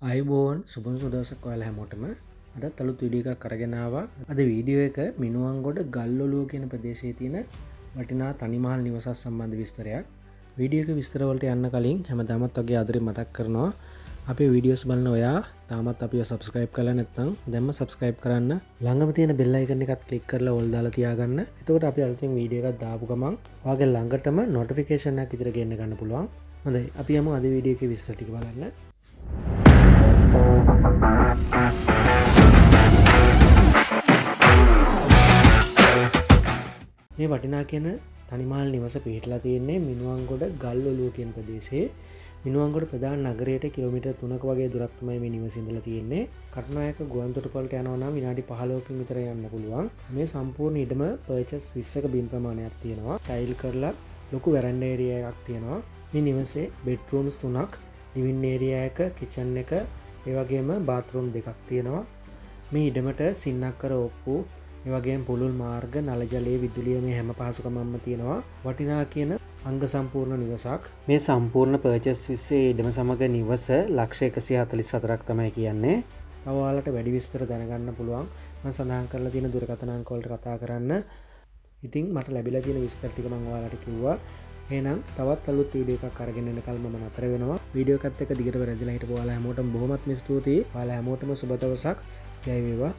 අයිබෝන් සුබන් සුදවසක් ඔයාලා හැමෝටම අදත් අලුත් වීඩියෝ එකක් අරගෙන ආවා. අද වීඩියෝ එක මිනුවන්ගොඩ ගල්ඔලුව කියන ප්‍රදේශයේ තියෙන වටිනා තනිමහල් නිවසක් සම්බන්ධ විස්තරයක්. වීඩියෝ එක විස්තර වලට යන්න කලින් හැමදාමත් වගේ ආදරෙන් මතක් කරනවා අපේ වීඩියෝස් බලන ඔයා තාමත් අපිව subscribe කරලා නැත්නම් දැන්ම subscribe කරන්න. ළඟම තියෙන bell icon එකත් click කරලා all දාලා තියාගන්න. එතකොට අපි අලුතින් වීඩියෝ එකක් දාපු ගමන් ඔයාගේ ළඟටම notification එකක් විතර ගෙන්න ගන්න පුළුවන්. හොඳයි අපි යමු අද වීඩියෝ එකේ විස්තර ටික බලන්න. මේ වටිනා කියන තනිමහල් නිවස පිහිටලා තියෙන්නේ මිනුවන්ගොඩ ගල්ඔලුව කියන ප්‍රදේශයේ. මිනුවන්ගොඩ ප්‍රධාන නගරයට කිලෝමීටර් 3ක වගේ දුරක් තමයි මේ නිවස ඉඳලා තියෙන්නේ. කටුනායක ගුවන්තොටුපළට යනවා නම් විනාඩි 15කින් විතර යන්න පුළුවන්. මේ සම්පූර්ණ ඉඩම පර්චස් 20ක බිම් ප්‍රමාණයක් තියෙනවා. ටයිල් කරලා ලොකු වැරන්ඩා ඒරියා එකක් තියෙනවා. මේ නිවසේ බෙඩ්රූම්ස් 3ක්, ලිවිං ඒරියා එක, කිචන් එක, ඒ වගේම බාත්රූම් දෙකක් තියෙනවා. මේ ඉඩමට සින්නක්කර ඔප්පු, ඒ වගේම පුළුල් මාර්ග, නල ජලය, විදුලිය මේ හැම පහසුකමක්ම තියෙනවා. වටිනා කියන අංග සම්පූර්ණ නිවසක්. මේ සම්පූර්ණ පර්චස් 20 ඉඩම සමග නිවස $1,144ක් තමයි කියන්නේ. තව ඔයාලට වැඩි විස්තර දැනගන්න පුළුවන් මම සඳහන් කරලා තියෙන දුරකථන අංක වලට කතා කරන්න. ඉතින් මට ලැබිලා තියෙන විස්තර ටික මම ඔයාලට කිව්වා. එහෙනම් තවත් අලුත් වීඩියෝ එකක් අරගෙන එනකල් මම නතර වෙනවා. වීඩියෝ එකත් එක්ක දිගට රැඳිලා හිටපු ඔයාලා හැමෝටම බොහොමත්ම ස්තුතියි. ඔයාලා හැමෝටම සුබ දවසක්. ජය වේවා.